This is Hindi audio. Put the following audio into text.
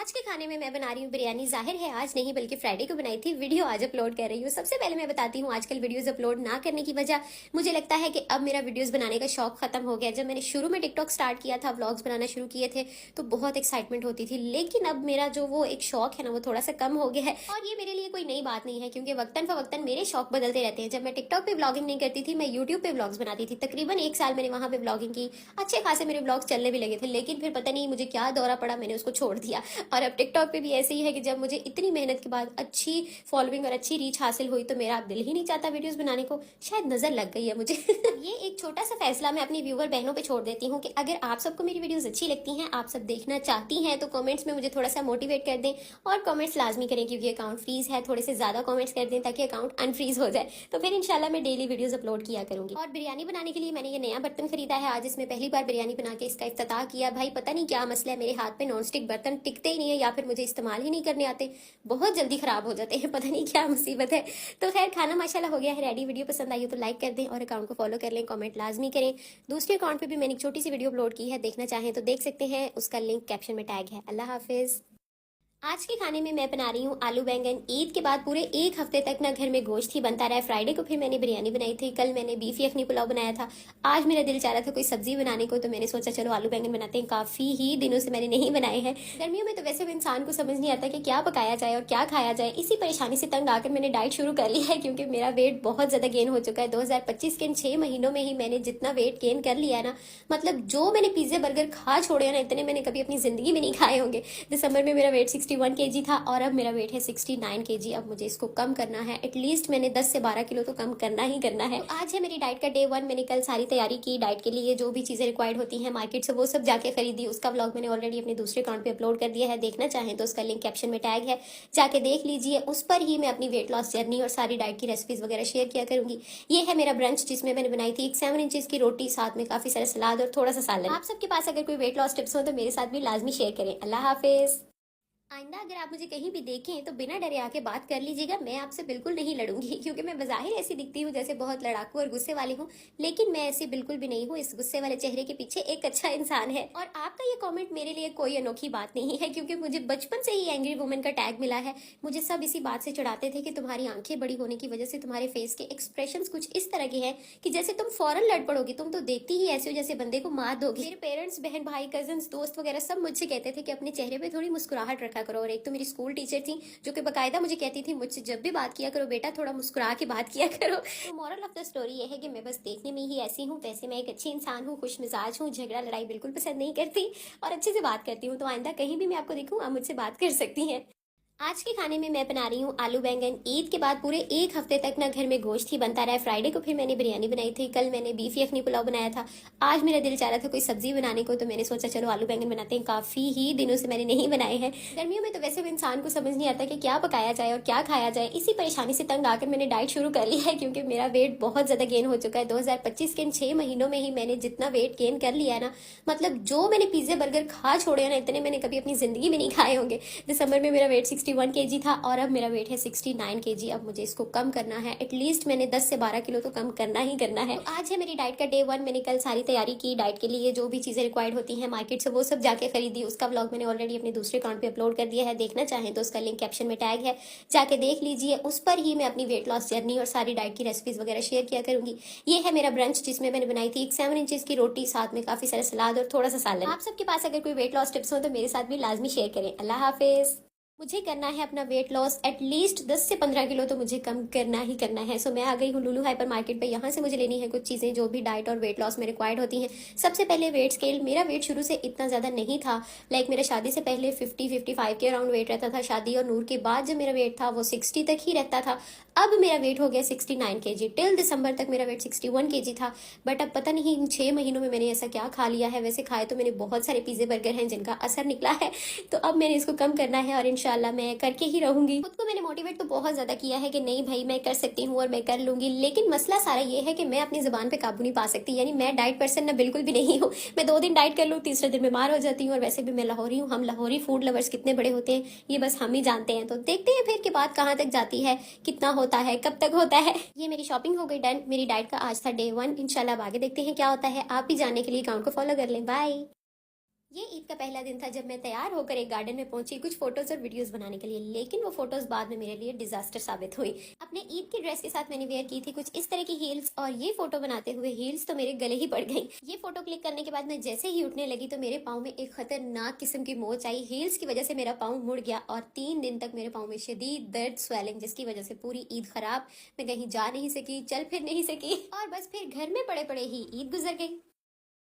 आज के खाने में मैं बना रही हूँ बिरयानी। जाहिर है आज नहीं बल्कि फ्राइडे को बनाई थी, वीडियो आज अपलोड कर रही हूँ। सबसे पहले मैं बताती हूँ आजकल वीडियोस अपलोड ना करने की वजह, मुझे लगता है कि अब मेरा वीडियोस बनाने का शौक खत्म हो गया। जब मैंने शुरू में टिकटॉक स्टार्ट किया था, व्लॉग्स बनाना शुरू किए थे, तो बहुत एक्साइटमेंट होती थी, लेकिन अब मेरा जो वो एक शौक है ना, वो थोड़ा सा कम हो गया है। और ये मेरे लिए कोई नई बात नहीं है, क्योंकि वक्तन फवक्तन मेरे शौक बदलते रहते हैं। जब मैं टिकटॉक पे व्लॉगिंग नहीं करती थी, मैं यूट्यूब पे व्लॉग्स बनाती थी। तकरीबन 1 साल मैंने वहां पे व्लॉगिंग की, अच्छे खासे मेरे व्लॉग्स चलने भी लगे थे, लेकिन फिर पता नहीं मुझे क्या दौरा पड़ा, मैंने उसको छोड़ दिया। और अब टिकटॉक पे भी ऐसे ही है कि जब मुझे इतनी मेहनत के बाद अच्छी फॉलोइंग और अच्छी रीच हासिल हुई, तो मेरा अब दिल ही नहीं चाहता वीडियोस बनाने को। शायद नजर लग गई है मुझे। ये एक छोटा सा फैसला मैं अपनी व्यूअर बहनों पे छोड़ देती हूँ कि अगर आप सबको मेरी वीडियोस अच्छी लगती हैं, आप सब देखना चाहती हैं, तो कमेंट्स में मुझे थोड़ा सा मोटिवेट कर दें और कमेंट्स लाजमी करें, क्योंकि अकाउंट फ्रीज है। थोड़े से ज्यादा कमेंट्स कर दें ताकि अकाउंट अनफ्रीज हो जाए, तो फिर इंशाल्लाह मैं डेली वीडियोस अपलोड किया करूंगी। और बिरयानी बनाने के लिए मैंने ये नया बर्तन खरीदा है। आज इसमें पहली बार बिरयानी बना के इसका इफ्तिताह किया। भाई पता नहीं क्या मसला है, मेरे हाथ पे नॉन स्टिक बर्तन टिकते ही नहीं है, या फिर मुझे इस्तेमाल ही नहीं करने आते, बहुत जल्दी खराब हो जाते हैं, पता नहीं क्या मुसीबत है। तो खैर खाना माशाल्लाह हो गया है रेडी। वीडियो पसंद आई हो तो लाइक कर दें और अकाउंट को फॉलो कर लें, कमेंट लाजमी करें। दूसरे अकाउंट पे भी मैंने एक छोटी सी वीडियो अपलोड की है, देखना चाहें तो देख सकते हैं, उसका लिंक कैप्शन में टैग है। अल्लाह हाफिज। आज के खाने में मैं बना रही हूँ आलू बैंगन। ईद के बाद पूरे एक हफ्ते तक ना घर में गोश्त ही बनता रहा है। फ्राइडे को फिर मैंने बिरयानी बनाई थी, कल मैंने बीफ यखनी पुलाव बनाया था। आज मेरा दिल चाह रहा था कोई सब्जी बनाने को, तो मैंने सोचा चलो आलू बैंगन बनाते हैं। काफी ही दिनों से मैंने नहीं बनाए हैं। गर्मियों में तो वैसे भी इंसान को समझ नहीं आता कि क्या पकाया जाए और क्या खाया जाए। इसी परेशानी से तंग आकर मैंने डाइट शुरू कर ली है, क्योंकि मेरा वेट बहुत ज्यादा गेन हो चुका है। 2025 के इन 6 महीनों में ही मैंने जितना वेट गेन कर लिया ना, मतलब जो मैंने पिज्जे बर्गर खा छोड़े ना, इतने मैंने कभी अपनी जिंदगी में नहीं खाए होंगे। दिसंबर में मेरा वेट 61 kg था और अब मेरा वेट है 69 kg। अब मुझे इसको कम करना है, एटलीस्ट मैंने 10 से 12 किलो तो कम करना ही करना है। तो आज है मेरी डाइट का डे 1। मैंने कल सारी तैयारी की, डाइट के लिए जो भी चीजें रिक्वायर्ड होती हैं मार्केट से, वो सब जाके खरीदी। उसका व्लॉग मैंने ऑलरेडी अपने दूसरे अकाउंट पे अपलोड कर दिया है, देखना चाहें तो उसका लिंक कैप्शन में टैग है, जाके देख लीजिए। उस पर ही मैं अपनी वेट लॉस जर्नी और सारी डाइट की रेसिपीज वगैरह शेयर किया करूंगी। ये है मेरा ब्रंच, जिसमें मैंने बनाई थी एक 7 इंचेस की रोटी, साथ में काफी सारा सलाद और थोड़ा सा सालन। आप सबके पास अगर कोई वेट लॉस टिप्स हो तो मेरे साथ भी लाजमी शेयर करें। अल्लाह हाफिज। आइंदा अगर आप मुझे कहीं भी देखें तो बिना डरे आके बात कर लीजिएगा, मैं आपसे बिल्कुल नहीं लड़ूंगी, क्योंकि मैं बज़ाहिर ऐसी दिखती हूँ जैसे बहुत लड़ाकू और गुस्से वाली हूँ, लेकिन मैं ऐसी बिल्कुल भी नहीं हूँ। इस गुस्से वाले चेहरे के पीछे एक अच्छा इंसान है। और आपका ये कमेंट मेरे लिए कोई अनोखी बात नहीं है, क्योंकि मुझे बचपन से ही एंग्री वुमन का टैग मिला है। मुझे सब इसी बात से चिढ़ाते थे कि तुम्हारी आंखें बड़ी होने की वजह से तुम्हारे फेस के एक्सप्रेशन कुछ इस तरह के हैं कि जैसे तुम फौरन लड़ पड़ोगी, तुम तो देखती ही ऐसे हो जैसे बंदे को मार दोगी। मेरे पेरेंट्स, बहन भाई, कजन, दोस्त वगैरह सब मुझसे कहते थे कि अपने चेहरे पे थोड़ी मुस्कुराहट रखा करो। और एक तो मेरी स्कूल टीचर थी जो कि बकायदा मुझे कहती थी, मुझसे जब भी बात किया करो बेटा थोड़ा मुस्कुरा के बात किया करो। तो मॉरल ऑफ द स्टोरी ये है कि मैं बस देखने में ही ऐसी हूँ, वैसे मैं एक अच्छी इंसान हूँ, खुश मिजाज हूँ, झगड़ा लड़ाई बिल्कुल पसंद नहीं करती और अच्छे से बात करती हूँ। तो आइंदा कहीं भी मैं आपको देखूँ, आप मुझसे बात कर सकती हैं। आज के खाने में मैं बना रही हूँ आलू बैंगन। ईद के बाद पूरे एक हफ्ते तक ना घर में गोश्त ही बनता रहा है। फ्राइडे को फिर मैंने बिरयानी बनाई थी, कल मैंने बीफ यखनी पुलाव बनाया था। आज मेरा दिल चाह रहा था कोई सब्जी बनाने को, तो मैंने सोचा चलो आलू बैंगन बनाते हैं। काफी ही दिनों से मैंने नहीं बनाए हैं। गर्मियों में तो वैसे भी इंसान को समझ नहीं आता कि क्या पकाया जाए और क्या खाया जाए। इसी परेशानी से तंग आकर मैंने डाइट शुरू कर ली है, क्योंकि मेरा वेट बहुत ज्यादा गेन हो चुका है। 2025 के इन 6 महीनों में ही मैंने जितना वेट गेन कर लिया है ना, मतलब जो मैंने पिज्जे बर्गर खा छोड़े हैं ना, इतने मैंने कभी अपनी जिंदगी में नहीं खाए होंगे। दिसंबर में मेरा वेट 61 kg था और अब मेरा वेट है 69 kg। अब मुझे इसको कम करना है, एटलीस्ट मैंने 10 से 12 किलो तो कम करना ही करना है। तो आज है मेरी डाइट का डे 1। मैंने कल सारी तैयारी की, डाइट के लिए जो भी चीजें रिक्वायर्ड होती हैं मार्केट से, वो सब जाके खरीदी। उसका व्लॉग मैंने ऑलरेडी अपने दूसरे अकाउंट पे अपलोड कर दिया है, देखना चाहें तो उसका लिंक कैप्शन में टैग है, जाके देख लीजिए। उस पर ही मैं अपनी वेट लॉस जर्नी और सारी डाइट की रेसिपीज वगैरह शेयर किया करूंगी। ये है मेरा ब्रंच, जिसमें मैंने बनाई थी एक 7 इंचेस की रोटी, साथ में काफी सारा सलाद और थोड़ा सा सालन। आप सबके पास अगर कोई वेट लॉस टिप्स हो तो मेरे साथ भी लाजमी शेयर करें। अल्लाह हाफिज। मुझे करना है अपना वेट लॉस, एटलीस्ट 10 से 15 किलो तो मुझे कम करना ही करना है। सो मैं आ गई हूँ लुलु हाइपर मार्केट पे। यहाँ से मुझे लेनी है कुछ चीज़ें जो भी डाइट और वेट लॉस में रिक्वायर्ड होती हैं। सबसे पहले वेट स्केल। मेरा वेट शुरू से इतना ज़्यादा नहीं था, लाइक मेरा शादी से पहले 50-55 के अराउंड वेट रहता था। शादी और नूर के बाद जो मेरा वेट था वो 60 तक ही रहता था। अब मेरा वेट हो गया 69 kg। टिल दिसंबर तक मेरा वेट 61 kg था, बट अब पता नहीं इन 6 महीनों में मैंने ऐसा क्या खा लिया है। वैसे खाए तो मैंने बहुत सारे पिज्जे बर्गर हैं जिनका असर निकला है, तो अब मैंने इसको कम करना है और इंशाल्लाह मैं करके ही रहूंगी। खुद को मैंने मोटिवेट तो बहुत ज्यादा किया है कि नहीं भाई मैं कर सकती हूँ और मैं कर लूंगी, लेकिन मसला सारा ये है कि मैं अपनी जुबान पे काबू नहीं पा सकती। यानी मैं डाइट पर्सन ना बिल्कुल भी नहीं हूँ। मैं 2 दिन डाइट कर लूँ, तीसरे दिन बीमार हो जाती हूँ। और वैसे भी मैं लाहौरी हूँ, हम लाहौरी फूड लवर्स कितने बड़े होते हैं ये बस हम ही जानते हैं। तो देखते हैं फिर के बात कहाँ तक जाती है, कितना होता है, कब तक होता है। ये मेरी शॉपिंग हो गई डन। मेरी डाइट का आज था डे 1। इंशाल्लाह अब आगे देखते हैं क्या होता है। आप भी जानने के लिए अकाउंट को फॉलो कर लें। बाय। ये ईद का पहला दिन था जब मैं तैयार होकर एक गार्डन में पहुंची कुछ फोटोज और वीडियोस बनाने के लिए, लेकिन वो फोटोज बाद में मेरे लिए डिजास्टर साबित हुई। अपने ईद की ड्रेस के साथ मैंने वेयर की थी कुछ इस तरह की हील्स, और ये फोटो बनाते हुए हील्स तो मेरे गले ही पड़ गई। ये फोटो क्लिक करने के बाद मैं जैसे ही उठने लगी तो मेरे पाँव में एक खतरनाक किस्म की मोच आई। हील्स की वजह से मेरा पाँव मुड़ गया और 3 दिन तक मेरे पाँव में शदीद दर्द, स्वेलिंग, जिसकी वजह से पूरी ईद खराब। मैं कहीं जा नहीं सकी, चल फिर नहीं सकी, और बस फिर घर में पड़े पड़े ही ईद गुजर गई।